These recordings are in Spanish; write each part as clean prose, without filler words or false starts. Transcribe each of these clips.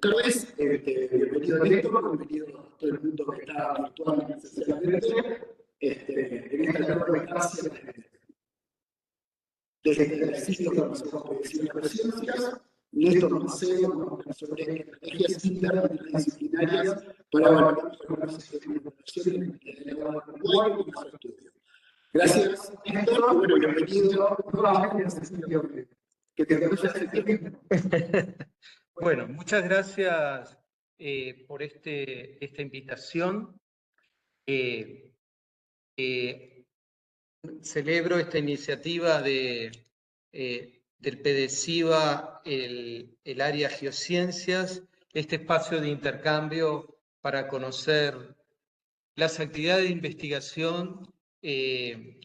Carles, bienvenido Néstor, bienvenido a todo el mundo que está virtualmente, esencialmente, en esta nueva instancia desde el sitio de las neurociencias, Néstor Macedo, sobre estrategias interdisciplinarias para valorar los de innovación en el Uruguay y nuestro estudio. Gracias, Néstor, y bueno, bienvenido nuevamente a este sitio que te conoce hace tiempo. Bueno, muchas gracias por esta invitación. Celebro esta iniciativa del PDCIVA, el área Geociencias, este espacio de intercambio para conocer las actividades de investigación,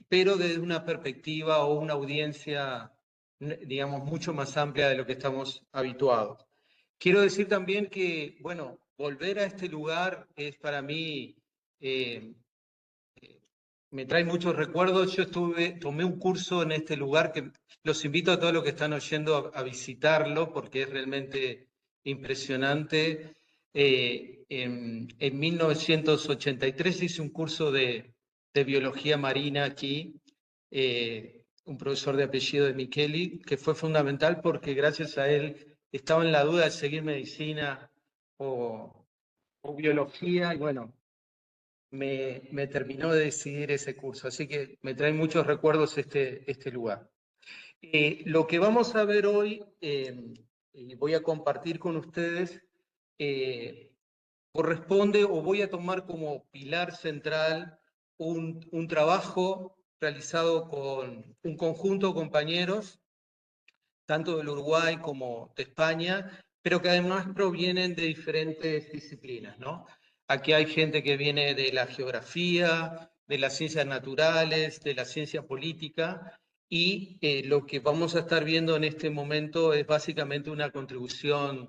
pero desde una perspectiva o una audiencia, digamos, mucho más amplia de lo que estamos habituados. Quiero decir también que, bueno, volver a este lugar es para mí, me trae muchos recuerdos. Yo tomé un curso en este lugar que los invito a todos los que están oyendo a visitarlo porque es realmente impresionante. En 1983 hice un curso de biología marina aquí, un profesor de apellido de Micheli, que fue fundamental porque gracias a él estaba en la duda de seguir medicina o biología, y bueno, me terminó de decidir ese curso, así que me trae muchos recuerdos este lugar. Lo que vamos a ver hoy, y voy a compartir con ustedes, corresponde o voy a tomar como pilar central un trabajo realizado con un conjunto de compañeros, tanto del Uruguay como de España, pero que además provienen de diferentes disciplinas, ¿no? Aquí hay gente que viene de la geografía, de las ciencias naturales, de la ciencia política, y lo que vamos a estar viendo en este momento es básicamente una contribución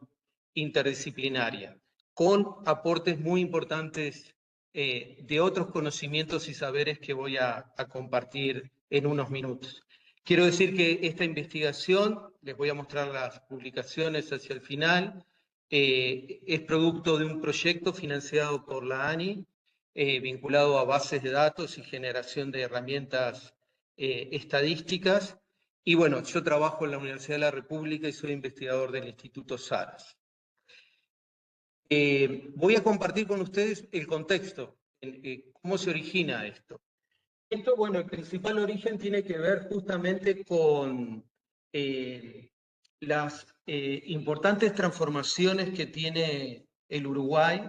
interdisciplinaria, con aportes muy importantes de otros conocimientos y saberes que voy a compartir en unos minutos. Quiero decir que esta investigación, les voy a mostrar las publicaciones hacia el final, es producto de un proyecto financiado por la ANI, vinculado a bases de datos y generación de herramientas estadísticas. Y bueno, yo trabajo en la Universidad de la República y soy investigador del Instituto Saras. Voy a compartir con ustedes el contexto, cómo se origina esto. Esto, bueno, el principal origen tiene que ver justamente con las importantes transformaciones que tiene el Uruguay,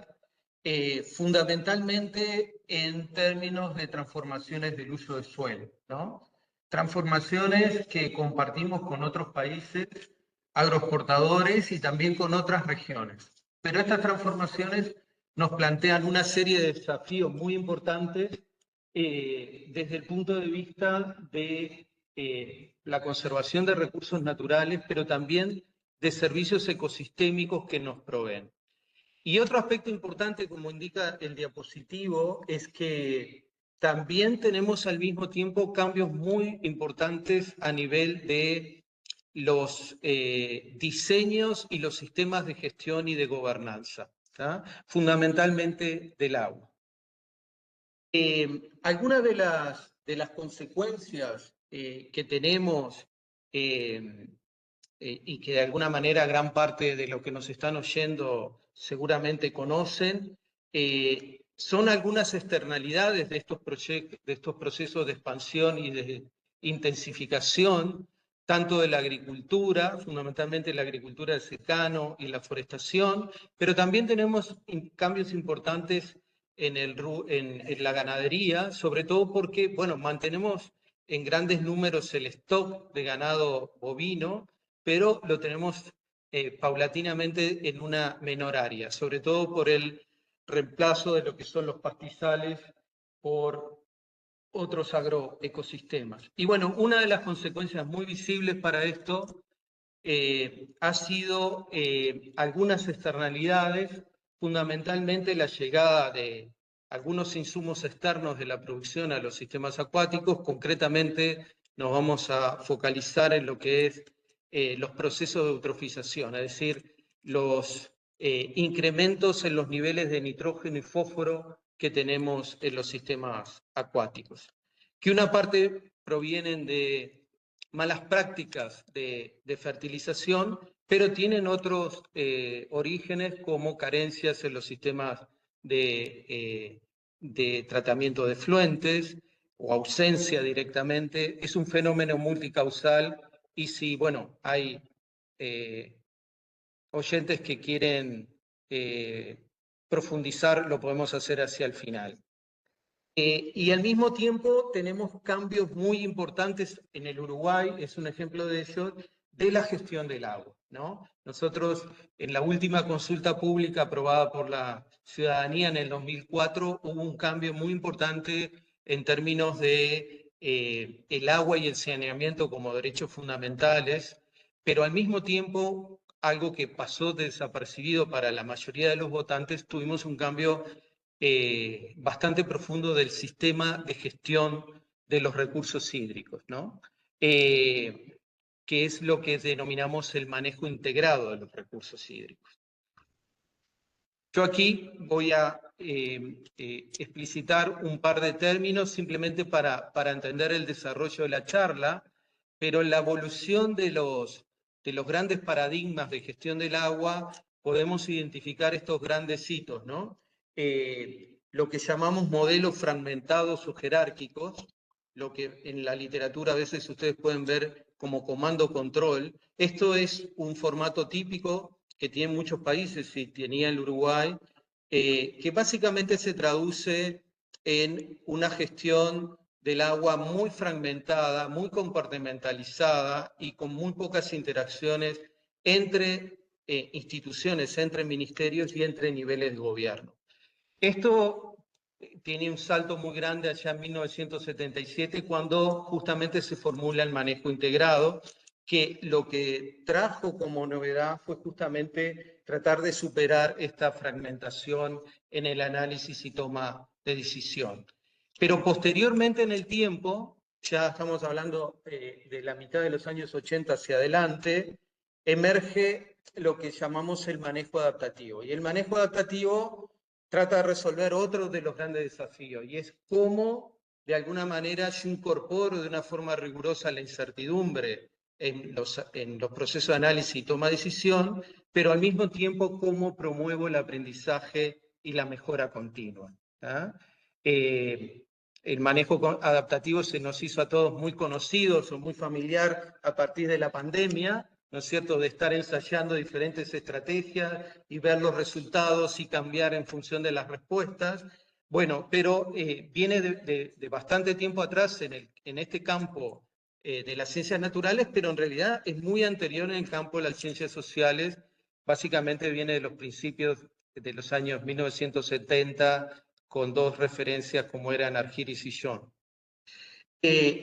fundamentalmente en términos de transformaciones del uso del suelo, ¿no? Transformaciones que compartimos con otros países agroexportadores y también con otras regiones. Pero estas transformaciones nos plantean una serie de desafíos muy importantes desde el punto de vista de la conservación de recursos naturales, pero también de servicios ecosistémicos que nos proveen. Y otro aspecto importante, como indica el diapositivo, es que también tenemos al mismo tiempo cambios muy importantes a nivel de los diseños y los sistemas de gestión y de gobernanza, ¿tá? Fundamentalmente del agua. Algunas de las consecuencias que tenemos y que de alguna manera gran parte de lo que nos están oyendo seguramente conocen, son algunas externalidades de estos procesos de expansión y de intensificación, tanto de la agricultura, fundamentalmente la agricultura del secano y la forestación, pero también tenemos cambios importantes en la ganadería, sobre todo porque, bueno, mantenemos en grandes números el stock de ganado bovino, pero lo tenemos paulatinamente en una menor área, sobre todo por el reemplazo de lo que son los pastizales por otros agroecosistemas. Y bueno, una de las consecuencias muy visibles para esto ha sido algunas externalidades, fundamentalmente la llegada de algunos insumos externos de la producción a los sistemas acuáticos. Concretamente nos vamos a focalizar en lo que es los procesos de eutrofización, es decir, los incrementos en los niveles de nitrógeno y fósforo que tenemos en los sistemas acuáticos, que una parte provienen de malas prácticas de fertilización, pero tienen otros orígenes como carencias en los sistemas de tratamiento de efluentes o ausencia directamente. Es un fenómeno multicausal y si, bueno, hay oyentes que quieren profundizar, lo podemos hacer hacia el final. Y al mismo tiempo tenemos cambios muy importantes en el Uruguay, es un ejemplo de ello, de la gestión del agua, ¿no? Nosotros, en la última consulta pública aprobada por la ciudadanía en el 2004, hubo un cambio muy importante en términos de el agua y el saneamiento como derechos fundamentales, pero al mismo tiempo, algo que pasó desapercibido para la mayoría de los votantes, tuvimos un cambio bastante profundo del sistema de gestión de los recursos hídricos, ¿no? Que es lo que denominamos el manejo integrado de los recursos hídricos. Yo aquí voy a explicitar un par de términos simplemente para entender el desarrollo de la charla, pero en la evolución de los grandes paradigmas de gestión del agua podemos identificar estos grandes hitos, ¿no? Lo que llamamos modelos fragmentados o jerárquicos, lo que en la literatura a veces ustedes pueden ver como comando-control. Esto es un formato típico que tienen muchos países y tenía el Uruguay, que básicamente se traduce en una gestión del agua muy fragmentada, muy compartimentalizada y con muy pocas interacciones entre instituciones, entre ministerios y entre niveles de gobierno. Esto tiene un salto muy grande allá en 1977, cuando justamente se formula el manejo integrado, que lo que trajo como novedad fue justamente tratar de superar esta fragmentación en el análisis y toma de decisión. Pero posteriormente en el tiempo, ya estamos hablando de la mitad de los años 80 hacia adelante, emerge lo que llamamos el manejo adaptativo. Y el manejo adaptativo trata de resolver otro de los grandes desafíos, y es cómo de alguna manera yo incorporo de una forma rigurosa la incertidumbre en los procesos de análisis y toma de decisión, pero al mismo tiempo cómo promuevo el aprendizaje y la mejora continua. El manejo adaptativo se nos hizo a todos muy conocidos o muy familiar a partir de la pandemia, ¿no es cierto?, de estar ensayando diferentes estrategias y ver los resultados y cambiar en función de las respuestas. Bueno, pero viene de bastante tiempo atrás en este campo de las ciencias naturales, pero en realidad es muy anterior en el campo de las ciencias sociales. Básicamente viene de los principios de los años 1970, con dos referencias como eran Argyris y John.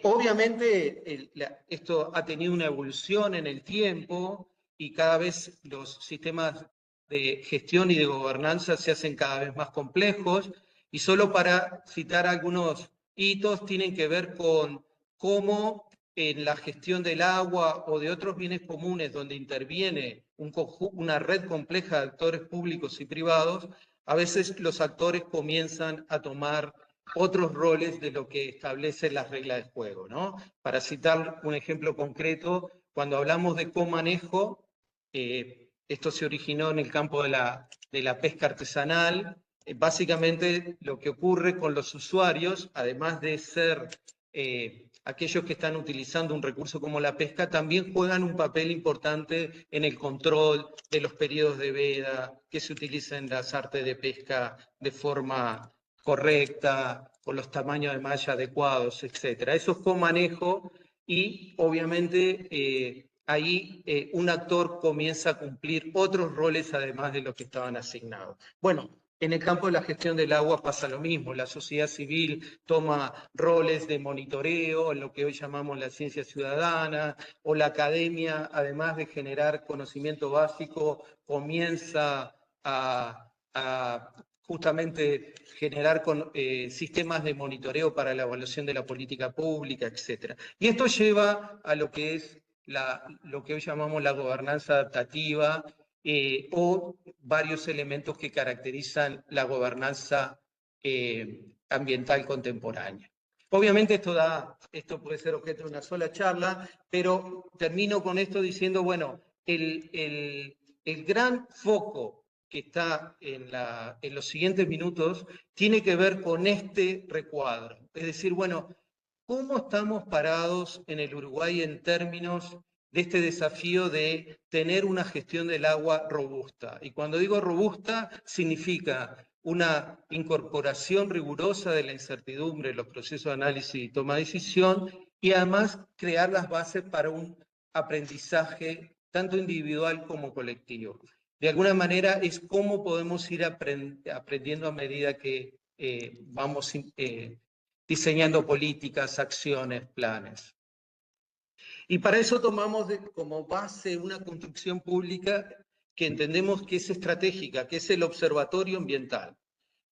Obviamente esto ha tenido una evolución en el tiempo y cada vez los sistemas de gestión y de gobernanza se hacen cada vez más complejos, y solo para citar algunos hitos tienen que ver con cómo en la gestión del agua o de otros bienes comunes donde interviene una red compleja de actores públicos y privados, a veces los actores comienzan a tomar otros roles de lo que establecen las reglas de juego, ¿no? Para citar un ejemplo concreto, cuando hablamos de comanejo, esto se originó en el campo de la pesca artesanal. Básicamente lo que ocurre con los usuarios, además de ser aquellos que están utilizando un recurso como la pesca, también juegan un papel importante en el control de los periodos de veda, que se utilizan en las artes de pesca de forma correcta, con los tamaños de malla adecuados, etc. Eso es comanejo y obviamente ahí un actor comienza a cumplir otros roles además de los que estaban asignados. Bueno, en el campo de la gestión del agua pasa lo mismo. La sociedad civil toma roles de monitoreo, en lo que hoy llamamos la ciencia ciudadana, o la academia, además de generar conocimiento básico, comienza a justamente generar sistemas de monitoreo para la evaluación de la política pública, etc. Y esto lleva a lo que es lo que hoy llamamos la gobernanza adaptativa, o varios elementos que caracterizan la gobernanza ambiental contemporánea. Obviamente esto puede ser objeto de una sola charla, pero termino con esto diciendo, bueno, el gran foco que está en los siguientes minutos tiene que ver con este recuadro. Es decir, bueno, ¿cómo estamos parados en el Uruguay en términos de este desafío de tener una gestión del agua robusta? Y cuando digo robusta, significa una incorporación rigurosa de la incertidumbre en los procesos de análisis y toma de decisión, y además crear las bases para un aprendizaje tanto individual como colectivo. De alguna manera es cómo podemos ir aprendiendo a medida que vamos diseñando políticas, acciones, planes. Y para eso tomamos como base una construcción pública que entendemos que es estratégica, que es el Observatorio Ambiental.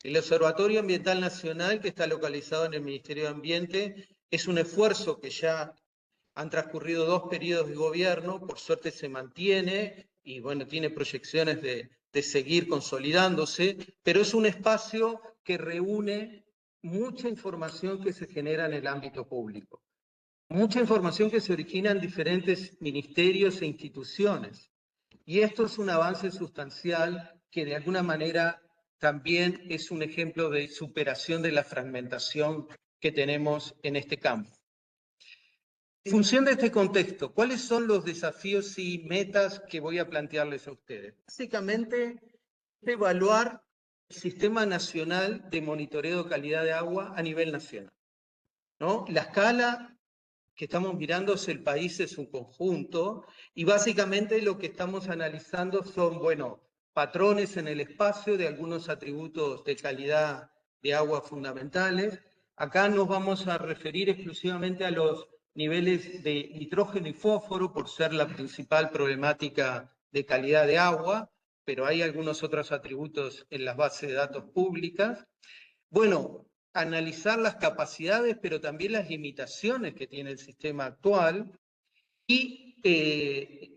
El Observatorio Ambiental Nacional, que está localizado en el Ministerio de Ambiente, es un esfuerzo que ya han transcurrido 2 periodos de gobierno, por suerte se mantiene y bueno, tiene proyecciones de seguir consolidándose, pero es un espacio que reúne mucha información que se genera en el ámbito público, mucha información que se origina en diferentes ministerios e instituciones. Y esto es un avance sustancial que de alguna manera también es un ejemplo de superación de la fragmentación que tenemos en este campo. En función de este contexto, ¿cuáles son los desafíos y metas que voy a plantearles a ustedes? Básicamente, evaluar el Sistema Nacional de Monitoreo de Calidad de Agua a nivel nacional, ¿no? La escala que estamos mirando es el país, es un conjunto, y básicamente lo que estamos analizando son, bueno, patrones en el espacio de algunos atributos de calidad de agua fundamentales. Acá nos vamos a referir exclusivamente a los niveles de nitrógeno y fósforo, por ser la principal problemática de calidad de agua, pero hay algunos otros atributos en las bases de datos públicas. Bueno, analizar las capacidades, pero también las limitaciones que tiene el sistema actual y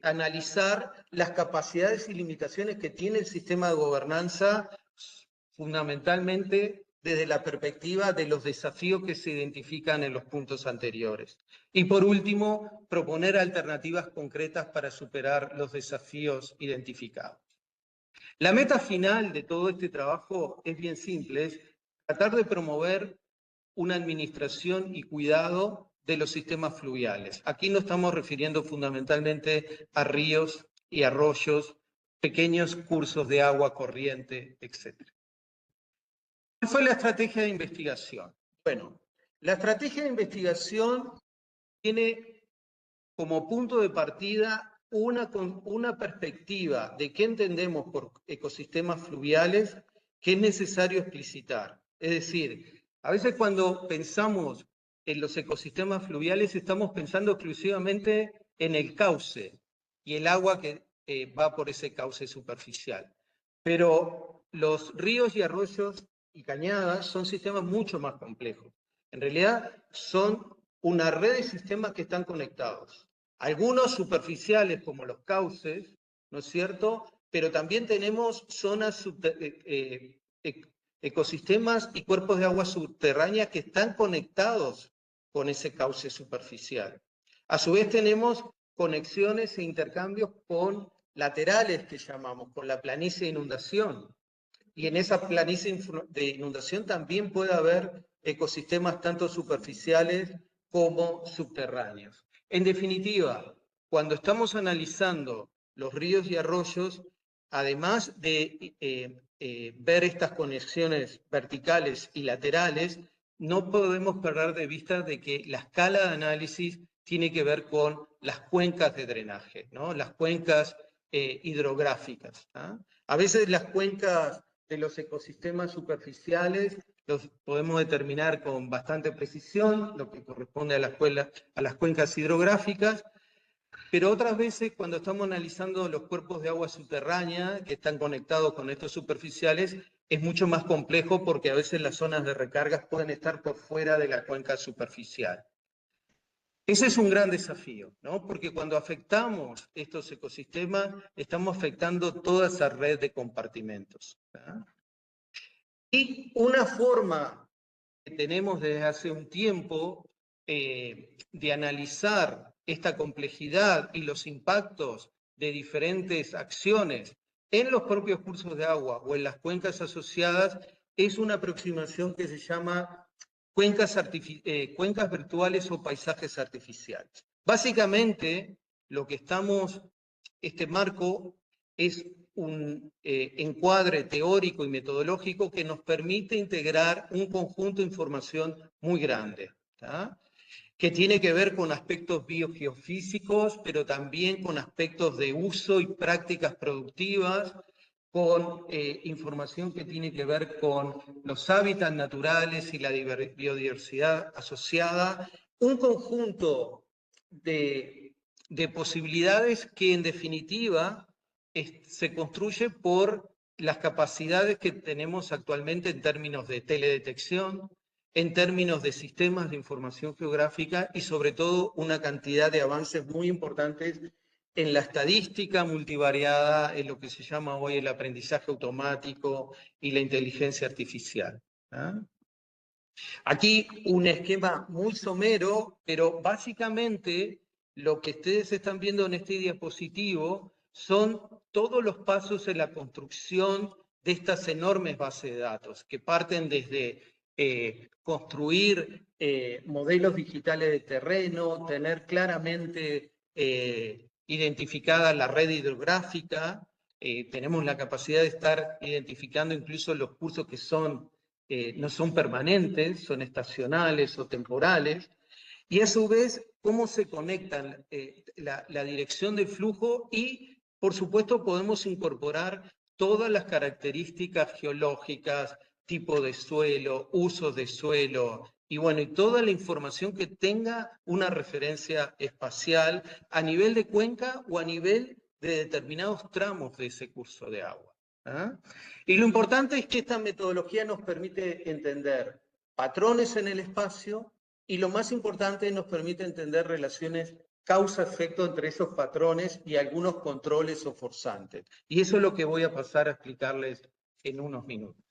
analizar las capacidades y limitaciones que tiene el sistema de gobernanza, fundamentalmente desde la perspectiva de los desafíos que se identifican en los puntos anteriores. Y por último, proponer alternativas concretas para superar los desafíos identificados. La meta final de todo este trabajo es bien simple, es tratar de promover una administración y cuidado de los sistemas fluviales. Aquí nos estamos refiriendo fundamentalmente a ríos y arroyos, pequeños cursos de agua corriente, etc. ¿Cuál fue la estrategia de investigación? Bueno, la estrategia de investigación tiene como punto de partida una perspectiva de qué entendemos por ecosistemas fluviales que es necesario explicitar. Es decir, a veces cuando pensamos en los ecosistemas fluviales estamos pensando exclusivamente en el cauce y el agua que va por ese cauce superficial. Pero los ríos y arroyos y cañadas son sistemas mucho más complejos. En realidad son una red de sistemas que están conectados. Algunos superficiales como los cauces, ¿no es cierto? Pero también tenemos zonas, ecosistemas y cuerpos de agua subterránea que están conectados con ese cauce superficial. A su vez tenemos conexiones e intercambios con laterales que llamamos, con la planicie de inundación. Y en esa planicie de inundación también puede haber ecosistemas tanto superficiales como subterráneos. En definitiva, cuando estamos analizando los ríos y arroyos, además de ver estas conexiones verticales y laterales, no podemos perder de vista de que la escala de análisis tiene que ver con las cuencas de drenaje, ¿no? Las cuencas hidrográficas, ¿no? A veces las cuencas de los ecosistemas superficiales los podemos determinar con bastante precisión, lo que corresponde a las cuencas hidrográficas, pero otras veces cuando estamos analizando los cuerpos de agua subterránea que están conectados con estos superficiales, es mucho más complejo porque a veces las zonas de recargas pueden estar por fuera de la cuenca superficial. Ese es un gran desafío, ¿no? Porque cuando afectamos estos ecosistemas, estamos afectando toda esa red de compartimentos, ¿tá? Y una forma que tenemos desde hace un tiempo de analizar esta complejidad y los impactos de diferentes acciones en los propios cursos de agua o en las cuencas asociadas es una aproximación que se llama cuencas virtuales o paisajes artificiales. Básicamente, lo que este marco es un encuadre teórico y metodológico que nos permite integrar un conjunto de información muy grande, ¿tá? Que tiene que ver con aspectos biogeofísicos, pero también con aspectos de uso y prácticas productivas, con información que tiene que ver con los hábitats naturales y la biodiversidad asociada, un conjunto de posibilidades que en definitiva se construye por las capacidades que tenemos actualmente en términos de teledetección, en términos de sistemas de información geográfica y sobre todo una cantidad de avances muy importantes en la estadística multivariada, en lo que se llama hoy el aprendizaje automático y la inteligencia artificial, ¿ah? Aquí un esquema muy somero, pero básicamente lo que ustedes están viendo en este diapositivo son todos los pasos en la construcción de estas enormes bases de datos, que parten desde construir modelos digitales de terreno, tener claramente identificada la red hidrográfica, tenemos la capacidad de estar identificando incluso los cursos que no son permanentes, son estacionales o temporales, y a su vez cómo se conectan la dirección del flujo y, por supuesto, podemos incorporar todas las características geológicas, tipo de suelo, usos de suelo, y bueno, y toda la información que tenga una referencia espacial a nivel de cuenca o a nivel de determinados tramos de ese curso de agua, ¿ah? Y lo importante es que esta metodología nos permite entender patrones en el espacio y lo más importante nos permite entender relaciones causa-efecto entre esos patrones y algunos controles o forzantes. Y eso es lo que voy a pasar a explicarles en unos minutos.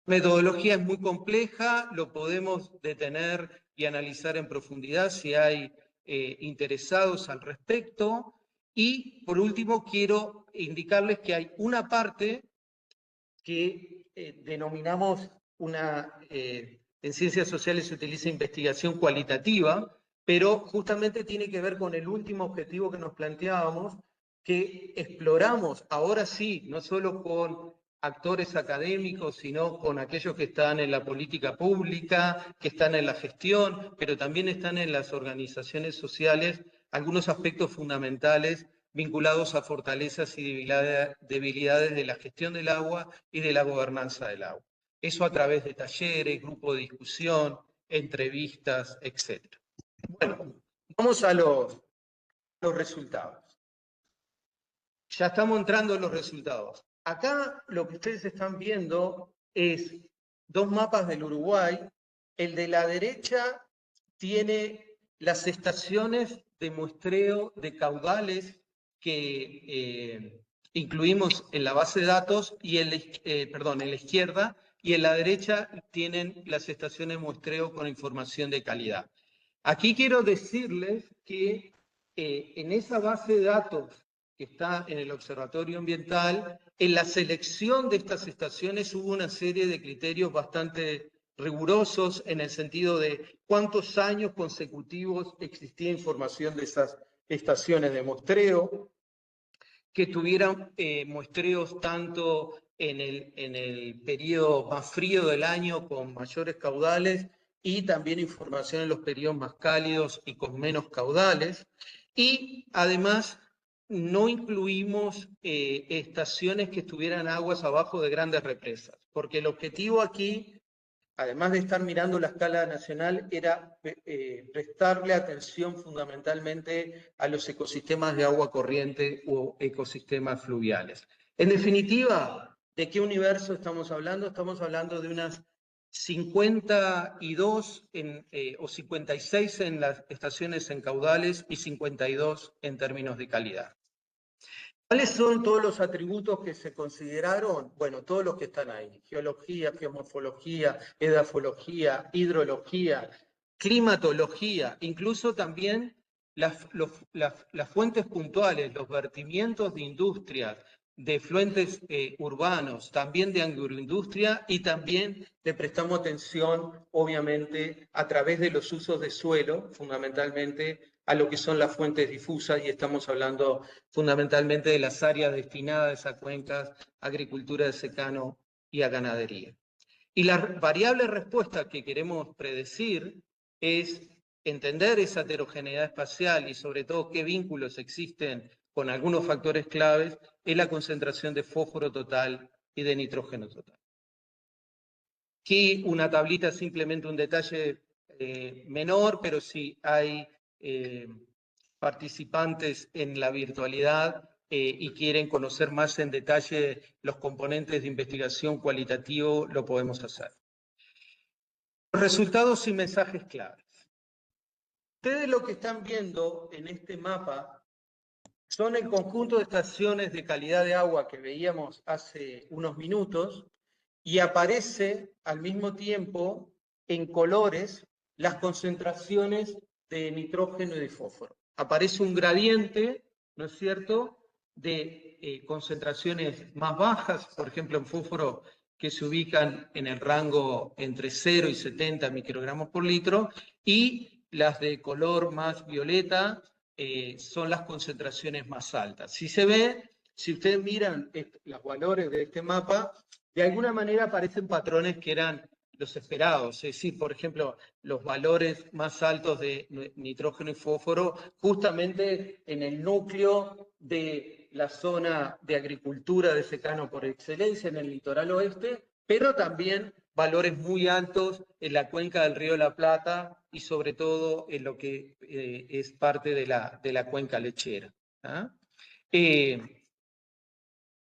La metodología es muy compleja, lo podemos detener y analizar en profundidad si hay interesados al respecto. Y por último quiero indicarles que hay una parte que denominamos en ciencias sociales se utiliza investigación cualitativa, pero justamente tiene que ver con el último objetivo que nos planteábamos, que exploramos, ahora sí, no solo con actores académicos, sino con aquellos que están en la política pública, que están en la gestión, pero también están en las organizaciones sociales, algunos aspectos fundamentales vinculados a fortalezas y debilidades de la gestión del agua y de la gobernanza del agua. Eso a través de talleres, grupos de discusión, entrevistas, etc. Bueno, vamos a los resultados. Ya estamos entrando en los resultados. Acá lo que ustedes están viendo es dos mapas del Uruguay. El de la derecha tiene las estaciones de muestreo de caudales que incluimos en la base de datos y en la izquierda, y en la derecha tienen las estaciones de muestreo con información de calidad. Aquí quiero decirles que en esa base de datos que está en el Observatorio Ambiental, en la selección de estas estaciones hubo una serie de criterios bastante rigurosos en el sentido de cuántos años consecutivos existía información de esas estaciones de muestreo, que tuvieran muestreos tanto en el periodo más frío del año con mayores caudales y también información en los periodos más cálidos y con menos caudales. Y además no incluimos estaciones que estuvieran aguas abajo de grandes represas, porque el objetivo aquí, además de estar mirando la escala nacional, era prestarle atención fundamentalmente a los ecosistemas de agua corriente o ecosistemas fluviales. En definitiva, ¿de qué universo estamos hablando? Estamos hablando de unas 52 o 56 en las estaciones en caudales y 52 en términos de calidad. ¿Cuáles son todos los atributos que se consideraron? Bueno, todos los que están ahí: geología, geomorfología, edafología, hidrología, climatología, incluso también las fuentes puntuales, los vertimientos de industrias, de efluentes urbanos, también de agroindustria, y también le prestamos atención, obviamente, a través de los usos de suelo, fundamentalmente a lo que son las fuentes difusas, y estamos hablando fundamentalmente de las áreas destinadas a cuencas, agricultura de secano y a ganadería. Y la variable respuesta que queremos predecir es entender esa heterogeneidad espacial y sobre todo qué vínculos existen con algunos factores claves en la concentración de fósforo total y de nitrógeno total. Aquí una tablita, simplemente un detalle menor, pero si hay participantes en la virtualidad y quieren conocer más en detalle los componentes de investigación cualitativo, lo podemos hacer. Los resultados y mensajes claves. Ustedes lo que están viendo en este mapa son el conjunto de estaciones de calidad de agua que veíamos hace unos minutos, y aparece al mismo tiempo en colores las concentraciones de nitrógeno y de fósforo. Aparece un gradiente, ¿no es cierto?, de concentraciones más bajas, por ejemplo en fósforo, que se ubican en el rango entre 0 y 70 microgramos por litro, y las de color más violeta son las concentraciones más altas. Si se ve, si ustedes miran los valores de este mapa, de alguna manera aparecen patrones que eran los esperados, es decir, por ejemplo, los valores más altos de nitrógeno y fósforo justamente en el núcleo de la zona de agricultura de secano por excelencia, en el litoral oeste, pero también valores muy altos en la cuenca del Río de la Plata y sobre todo en lo que es parte de la cuenca lechera.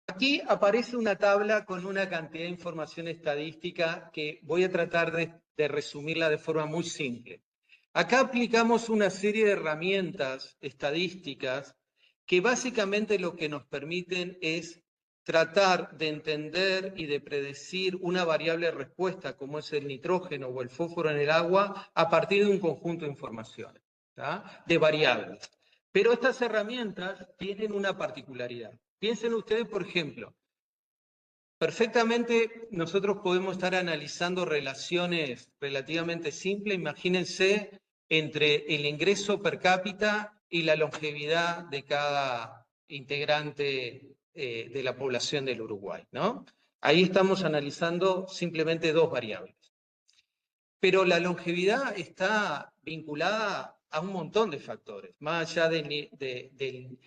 Aquí aparece una tabla con una cantidad de información estadística que voy a tratar de resumirla de forma muy simple. Acá aplicamos una serie de herramientas estadísticas que básicamente lo que nos permiten es tratar de entender y de predecir una variable de respuesta como es el nitrógeno o el fósforo en el agua a partir de un conjunto de informaciones, de variables. Pero estas herramientas tienen una particularidad. Piensen ustedes, por ejemplo, perfectamente nosotros podemos estar analizando relaciones relativamente simples. Imagínense entre el ingreso per cápita y la longevidad de cada integrante de la población del Uruguay, ¿no? Ahí estamos analizando simplemente dos variables. Pero la longevidad está vinculada a un montón de factores, más allá del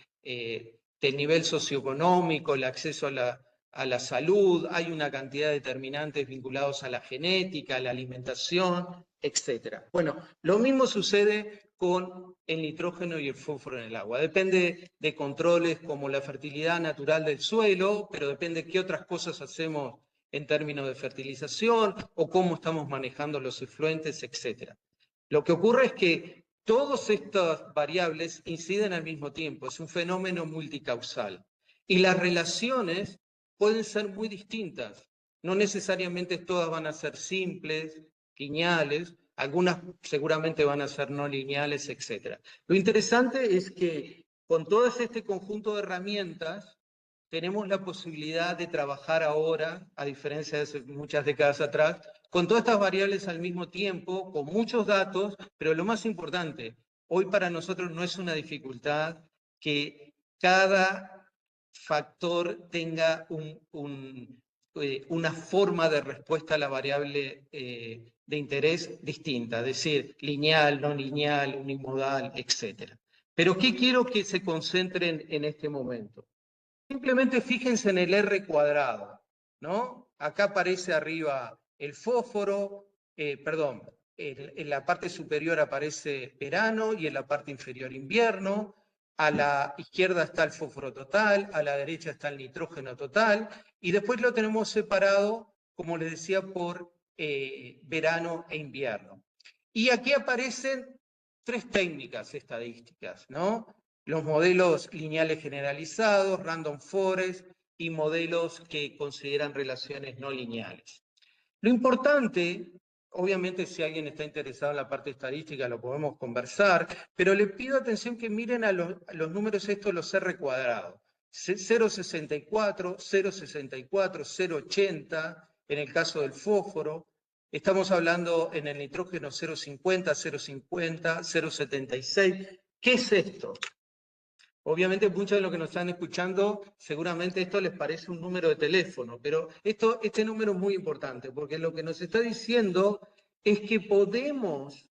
nivel socioeconómico, el acceso a la salud, hay una cantidad de determinantes vinculados a la genética, a la alimentación, etc. Bueno, lo mismo sucede con el nitrógeno y el fósforo en el agua. Depende de controles como la fertilidad natural del suelo, pero depende de qué otras cosas hacemos en términos de fertilización o cómo estamos manejando los efluentes, etc. Lo que ocurre es que todas estas variables inciden al mismo tiempo, es un fenómeno multicausal. Y las relaciones pueden ser muy distintas, no necesariamente todas van a ser simples, lineales, algunas seguramente van a ser no lineales, etc. Lo interesante es que con todo este conjunto de herramientas tenemos la posibilidad de trabajar ahora, a diferencia de hace muchas décadas atrás, con todas estas variables al mismo tiempo, con muchos datos, pero lo más importante, hoy para nosotros no es una dificultad que cada factor tenga una forma de respuesta a la variable de interés distinta, es decir, lineal, no lineal, unimodal, etc. Pero ¿qué quiero que se concentren en este momento? Simplemente fíjense en el R cuadrado, ¿no? Acá aparece arriba el fósforo, en la parte superior aparece verano y en la parte inferior invierno. A la izquierda está el fósforo total, a la derecha está el nitrógeno total, y después lo tenemos separado, como les decía, por verano e invierno. Y aquí aparecen tres técnicas estadísticas, ¿no? Los modelos lineales generalizados, random forest y modelos que consideran relaciones no lineales. Lo importante, obviamente si alguien está interesado en la parte estadística lo podemos conversar, pero le pido atención que miren a los números estos, los R cuadrados. 0,64, 0,64, 0,80, en el caso del fósforo. Estamos hablando en el nitrógeno 0,50, 0,50, 0,76. ¿Qué es esto? Obviamente muchos de los que nos están escuchando, seguramente esto les parece un número de teléfono, pero este número es muy importante, porque lo que nos está diciendo es que podemos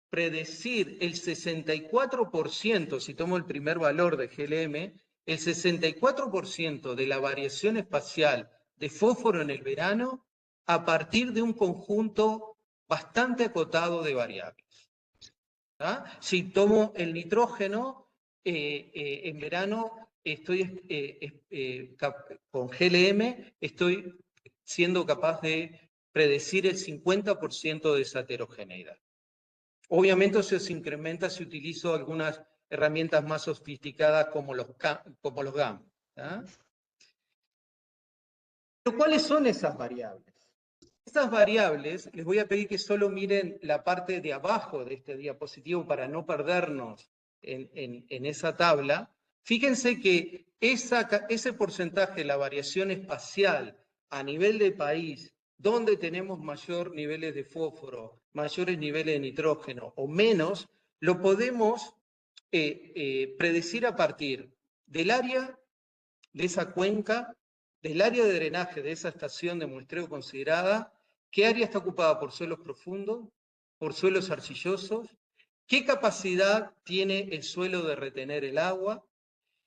predecir el 64%, si tomo el primer valor de GLM, el 64% de la variación espacial de fósforo en el verano a partir de un conjunto bastante acotado de variables. ¿Ah? Si tomo el nitrógeno, en verano estoy con GLM, estoy siendo capaz de predecir el 50% de esa heterogeneidad. Obviamente eso se incrementa si utilizo algunas herramientas más sofisticadas como los GAM. ¿Ah? Pero ¿cuáles son esas variables? Estas variables, les voy a pedir que solo miren la parte de abajo de este diapositivo para no perdernos en esa tabla. Fíjense que ese porcentaje de la variación espacial a nivel de país, donde tenemos mayor niveles de fósforo, mayores niveles de nitrógeno o menos, lo podemos predecir a partir del área de esa cuenca, del área de drenaje de esa estación de muestreo considerada, qué área está ocupada por suelos profundos, por suelos arcillosos, qué capacidad tiene el suelo de retener el agua,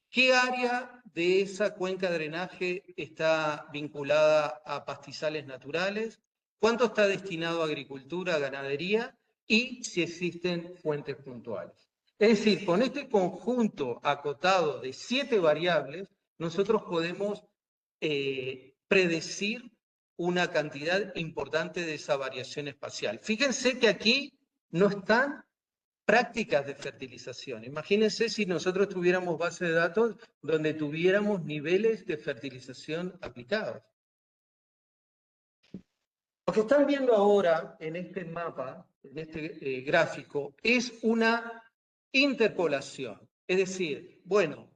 qué área de esa cuenca de drenaje está vinculada a pastizales naturales, cuánto está destinado a agricultura, a ganadería y si existen fuentes puntuales. Es decir, con este conjunto acotado de 7 variables, nosotros podemos predecir una cantidad importante de esa variación espacial. Fíjense que aquí no están prácticas de fertilización. Imagínense si nosotros tuviéramos base de datos donde tuviéramos niveles de fertilización aplicados. Lo que están viendo ahora en este mapa, en este gráfico, es una interpolación. Es decir, bueno,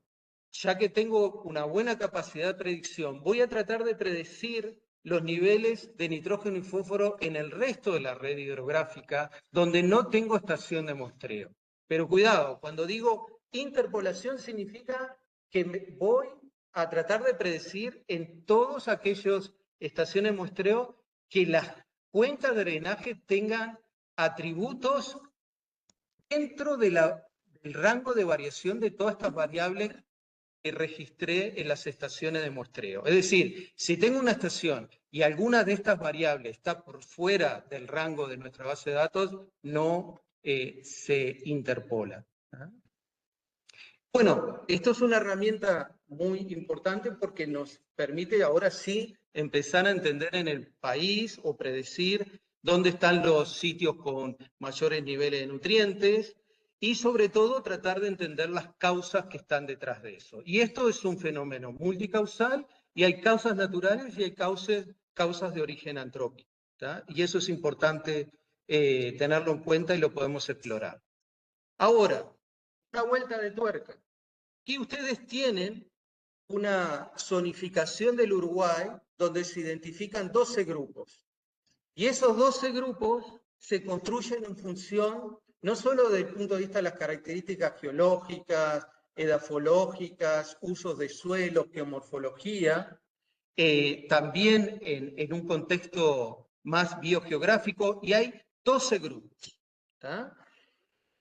ya que tengo una buena capacidad de predicción, voy a tratar de predecir los niveles de nitrógeno y fósforo en el resto de la red hidrográfica, donde no tengo estación de muestreo. Pero cuidado, cuando digo interpolación significa que voy a tratar de predecir en todos aquellos estaciones de muestreo que las cuencas de drenaje tengan atributos dentro del rango de variación de todas estas variables que registré en las estaciones de muestreo. Es decir, si tengo una estación y alguna de estas variables está por fuera del rango de nuestra base de datos, no se interpola. ¿Ah? Bueno, esto es una herramienta muy importante porque nos permite ahora sí empezar a entender en el país o predecir dónde están los sitios con mayores niveles de nutrientes y sobre todo tratar de entender las causas que están detrás de eso. Y esto es un fenómeno multicausal y hay causas naturales y hay causas de origen antrópico. ¿tá? Y eso es importante tenerlo en cuenta y lo podemos explorar. Ahora, una vuelta de tuerca. Aquí ustedes tienen una zonificación del Uruguay donde se identifican 12 grupos. Y esos 12 grupos se construyen en función, no solo desde el punto de vista de las características geológicas, edafológicas, usos de suelo, geomorfología, también en un contexto más biogeográfico, y hay 12 grupos. ¿tá?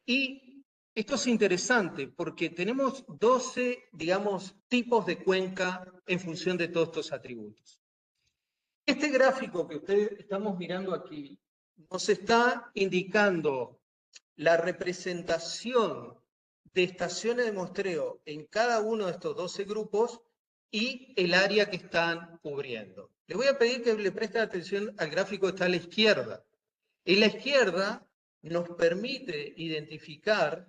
Y esto es interesante porque tenemos 12, digamos, tipos de cuenca en función de todos estos atributos. Este gráfico que ustedes estamos mirando aquí nos está indicando la representación de estaciones de muestreo en cada uno de estos 12 grupos y el área que están cubriendo. Les voy a pedir que le presten atención al gráfico que está a la izquierda. En la izquierda nos permite identificar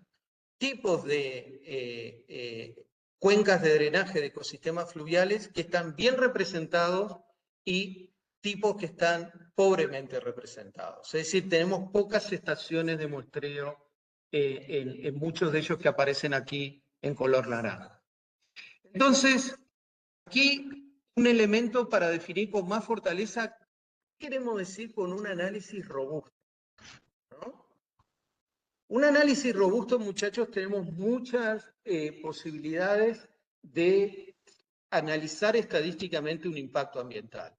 tipos de cuencas de drenaje de ecosistemas fluviales que están bien representados y tipos que están pobremente representados. Es decir, tenemos pocas estaciones de muestreo en muchos de ellos que aparecen aquí en color naranja. Entonces, aquí un elemento para definir con más fortaleza, ¿qué queremos decir con un análisis robusto? ¿No? Un análisis robusto, muchachos, tenemos muchas posibilidades de analizar estadísticamente un impacto ambiental.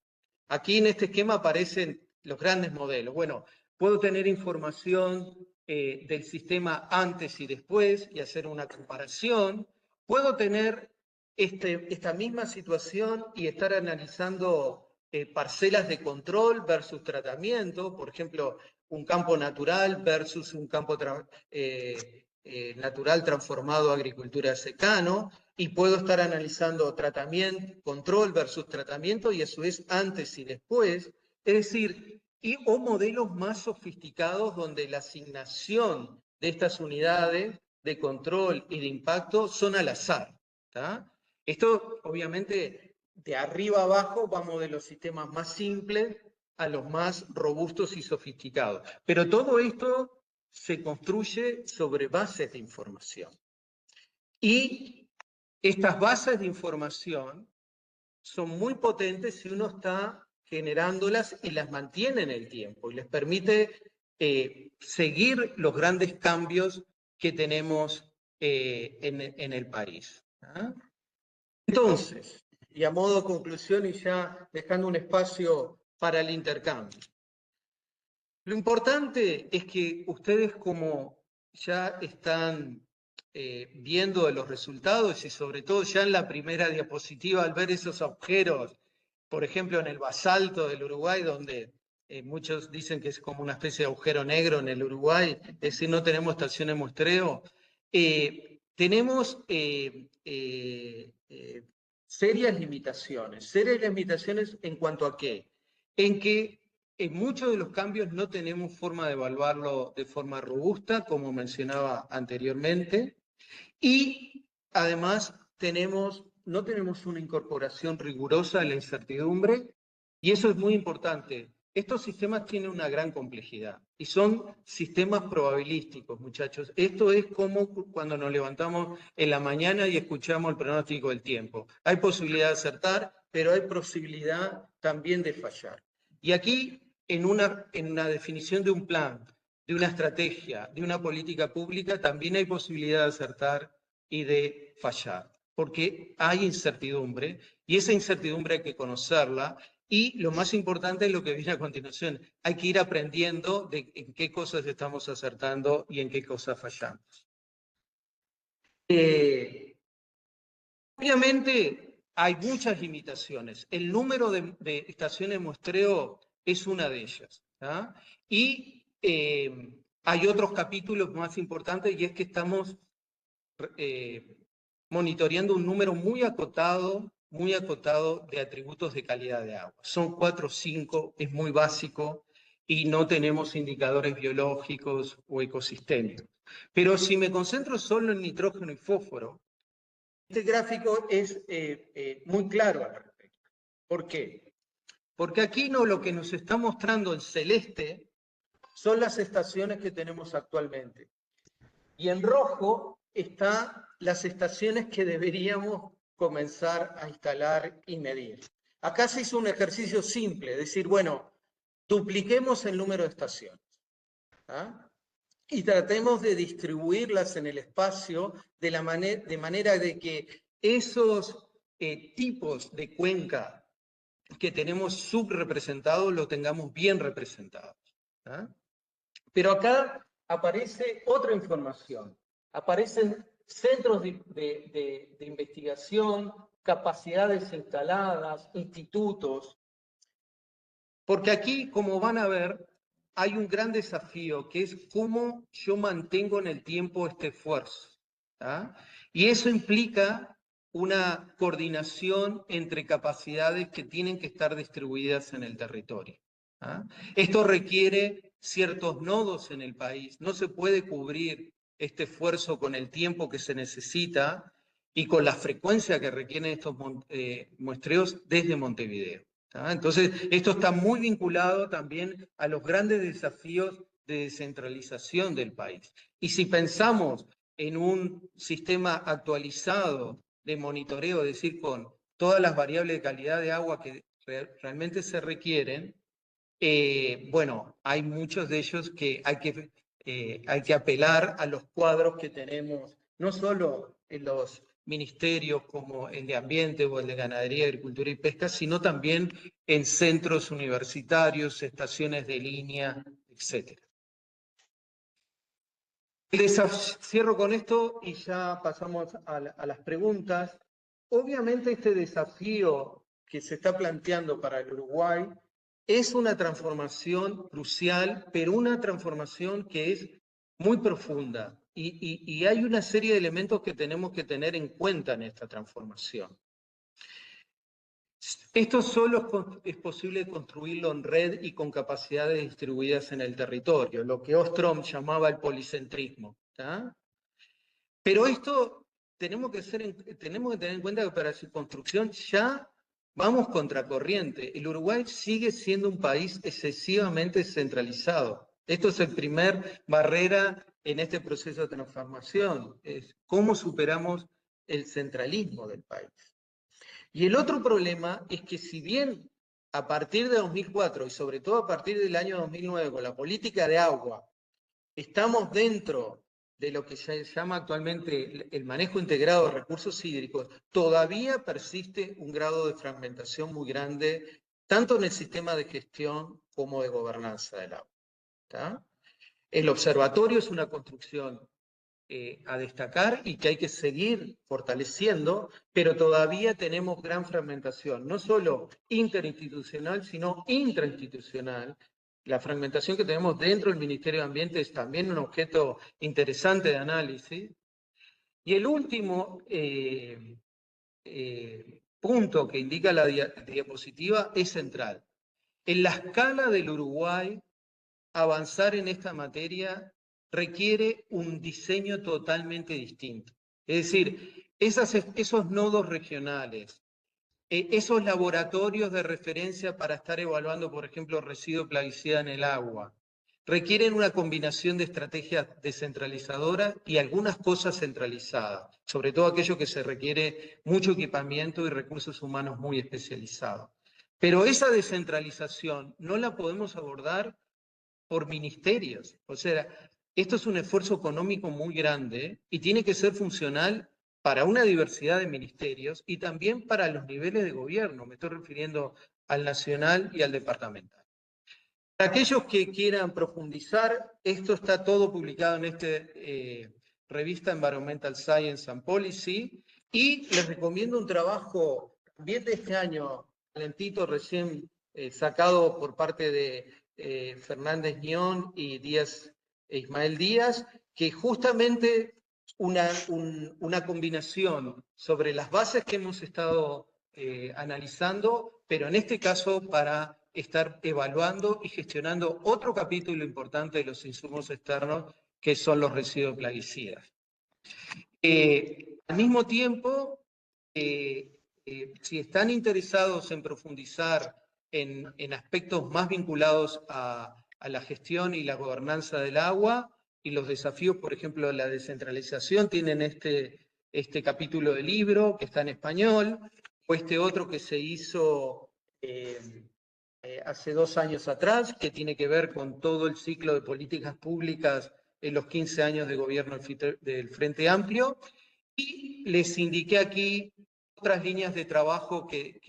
Aquí en este esquema aparecen los grandes modelos. Bueno, puedo tener información del sistema antes y después y hacer una comparación. Puedo tener esta misma situación y estar analizando parcelas de control versus tratamiento, por ejemplo, un campo natural versus un campo natural transformado a agricultura secano, y puedo estar analizando tratamiento, control versus tratamiento, y a su vez antes y después. Es decir, o modelos más sofisticados donde la asignación de estas unidades de control y de impacto son al azar. ¿Tá? Esto, obviamente, de arriba abajo vamos de los sistemas más simples a los más robustos y sofisticados. Pero todo esto se construye sobre bases de información. Y estas bases de información son muy potentes si uno está generándolas y las mantiene en el tiempo y les permite seguir los grandes cambios que tenemos en el país. ¿Ah? Entonces, y a modo de conclusión y ya dejando un espacio para el intercambio, lo importante es que ustedes, como ya están viendo los resultados y sobre todo ya en la primera diapositiva, al ver esos agujeros, por ejemplo en el basalto del Uruguay, donde muchos dicen que es como una especie de agujero negro en el Uruguay, es decir, no tenemos estación de muestreo, tenemos serias limitaciones en cuanto a qué, en que en muchos de los cambios no tenemos forma de evaluarlo de forma robusta, como mencionaba anteriormente, y además no tenemos una incorporación rigurosa de la incertidumbre, y eso es muy importante. Estos sistemas tienen una gran complejidad y son sistemas probabilísticos, muchachos. Esto es como cuando nos levantamos en la mañana y escuchamos el pronóstico del tiempo. Hay posibilidad de acertar, pero hay posibilidad también de fallar. Y aquí, en una definición de un plan, de una estrategia, de una política pública, también hay posibilidad de acertar y de fallar, porque hay incertidumbre, y esa incertidumbre hay que conocerla, y lo más importante es lo que viene a continuación. Hay que ir aprendiendo de en qué cosas estamos acertando y en qué cosas fallamos. Obviamente hay muchas limitaciones. El número de estaciones de muestreo es una de ellas. ¿Ah? Y hay otros capítulos más importantes, y es que estamos monitoreando un número muy acotado de atributos de calidad de agua. Son 4 o 5, es muy básico, y no tenemos indicadores biológicos o ecosistémicos. Pero si me concentro solo en nitrógeno y fósforo, este gráfico es muy claro al respecto. ¿Por qué? Porque aquí lo que nos está mostrando en celeste son las estaciones que tenemos actualmente. Y en rojo están las estaciones que deberíamos comenzar a instalar y medir. Acá se hizo un ejercicio simple, decir, bueno, dupliquemos el número de estaciones. ¿Ah? Y tratemos de distribuirlas en el espacio de manera de que esos tipos de cuenca que tenemos subrepresentados los tengamos bien representados. ¿Ah? Pero acá aparece otra información. Aparecen centros de investigación, capacidades instaladas, institutos. Porque aquí, como van a ver, hay un gran desafío, que es cómo yo mantengo en el tiempo este esfuerzo. ¿Tá? Y eso implica una coordinación entre capacidades que tienen que estar distribuidas en el territorio. ¿Ah? Esto requiere ciertos nodos en el país. No se puede cubrir este esfuerzo con el tiempo que se necesita y con la frecuencia que requieren estos muestreos desde Montevideo. ¿Ah? Entonces, esto está muy vinculado también a los grandes desafíos de descentralización del país. Y si pensamos en un sistema actualizado de monitoreo, es decir, con todas las variables de calidad de agua que realmente se requieren, bueno, hay muchos de ellos que hay que apelar a los cuadros que tenemos, no solo en los ministerios como el de Ambiente o el de Ganadería, Agricultura y Pesca, sino también en centros universitarios, estaciones de línea, etc. Cierro con esto y ya pasamos a las preguntas. Obviamente este desafío que se está planteando para el Uruguay es una transformación crucial, pero una transformación que es muy profunda. Y hay una serie de elementos que tenemos que tener en cuenta en esta transformación. Esto solo es posible construirlo en red y con capacidades distribuidas en el territorio, lo que Ostrom llamaba el policentrismo. ¿Tá? Pero esto tenemos que tener en cuenta que para su construcción ya vamos contracorriente. El Uruguay sigue siendo un país excesivamente centralizado. Esto es el primer barrera en este proceso de transformación. Es cómo superamos el centralismo del país. Y el otro problema es que si bien a partir de 2004 y sobre todo a partir del año 2009 con la política de agua, estamos dentro de lo que se llama actualmente el manejo integrado de recursos hídricos, todavía persiste un grado de fragmentación muy grande, tanto en el sistema de gestión como de gobernanza del agua. ¿Tá? El observatorio es una construcción a destacar y que hay que seguir fortaleciendo, pero todavía tenemos gran fragmentación, no solo interinstitucional, sino intrainstitucional. La fragmentación que tenemos dentro del Ministerio de Ambiente es también un objeto interesante de análisis. Y el último punto que indica la diapositiva es central. En la escala del Uruguay, avanzar en esta materia requiere un diseño totalmente distinto. Es decir, esos nodos regionales, esos laboratorios de referencia para estar evaluando, por ejemplo, residuo plaguicida en el agua, requieren una combinación de estrategias descentralizadoras y algunas cosas centralizadas, sobre todo aquello que se requiere mucho equipamiento y recursos humanos muy especializados. Pero esa descentralización no la podemos abordar por ministerios. O sea, esto es un esfuerzo económico muy grande y tiene que ser funcional para una diversidad de ministerios y también para los niveles de gobierno. Me estoy refiriendo al nacional y al departamental. Para aquellos que quieran profundizar, esto está todo publicado en esta revista Environmental Science and Policy y les recomiendo un trabajo también de este año, calentito, recién sacado por parte de Fernández Ñón y Ismael Díaz, que justamente una combinación sobre las bases que hemos estado analizando, pero en este caso para estar evaluando y gestionando otro capítulo importante de los insumos externos, que son los residuos plaguicidas. Al mismo tiempo, si están interesados en profundizar en aspectos más vinculados a la gestión y la gobernanza del agua y los desafíos, por ejemplo, de la descentralización, tienen este capítulo de libro que está en español, o este otro que se hizo hace 2 años atrás, que tiene que ver con todo el ciclo de políticas públicas en los 15 años de gobierno del Frente Amplio. Y les indiqué aquí otras líneas de trabajo que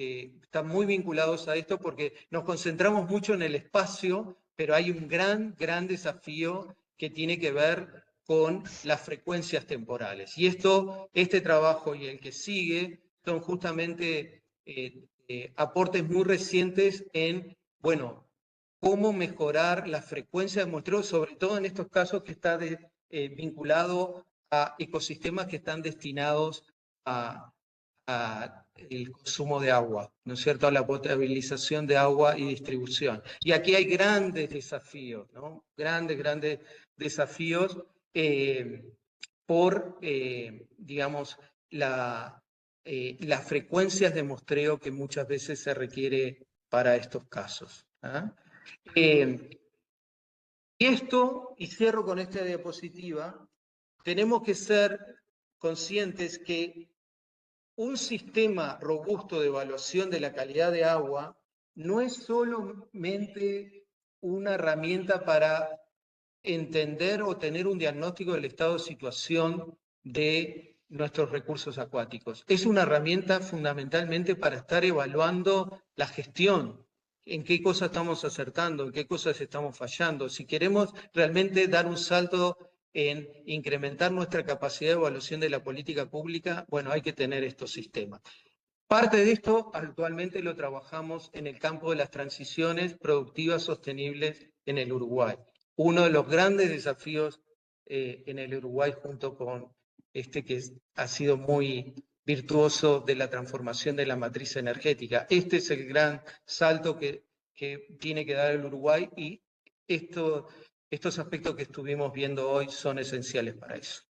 están muy vinculados a esto porque nos concentramos mucho en el espacio, pero hay un gran desafío que tiene que ver con las frecuencias temporales. Y este trabajo y el que sigue son justamente aportes muy recientes en, bueno, cómo mejorar la frecuencia de muestreo, sobre todo en estos casos que está vinculado a ecosistemas que están destinados a el consumo de agua, ¿no es cierto?, a la potabilización de agua y distribución. Y aquí hay grandes desafíos, ¿no? Grandes desafíos por, digamos, las frecuencias de muestreo que muchas veces se requiere para estos casos. Y esto, y cierro con esta diapositiva, tenemos que ser conscientes que un sistema robusto de evaluación de la calidad de agua no es solamente una herramienta para entender o tener un diagnóstico del estado de situación de nuestros recursos acuáticos. Es una herramienta fundamentalmente para estar evaluando la gestión, en qué cosas estamos acertando, en qué cosas estamos fallando. Si queremos realmente dar un salto en incrementar nuestra capacidad de evaluación de la política pública, bueno, hay que tener estos sistemas. Parte de esto actualmente lo trabajamos en el campo de las transiciones productivas sostenibles en el Uruguay. Uno de los grandes desafíos en el Uruguay, junto con este que ha sido muy virtuoso de la transformación de la matriz energética. Este es el gran salto que tiene que dar el Uruguay y estos aspectos que estuvimos viendo hoy son esenciales para eso.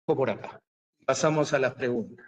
Por acá. Pasamos a las preguntas.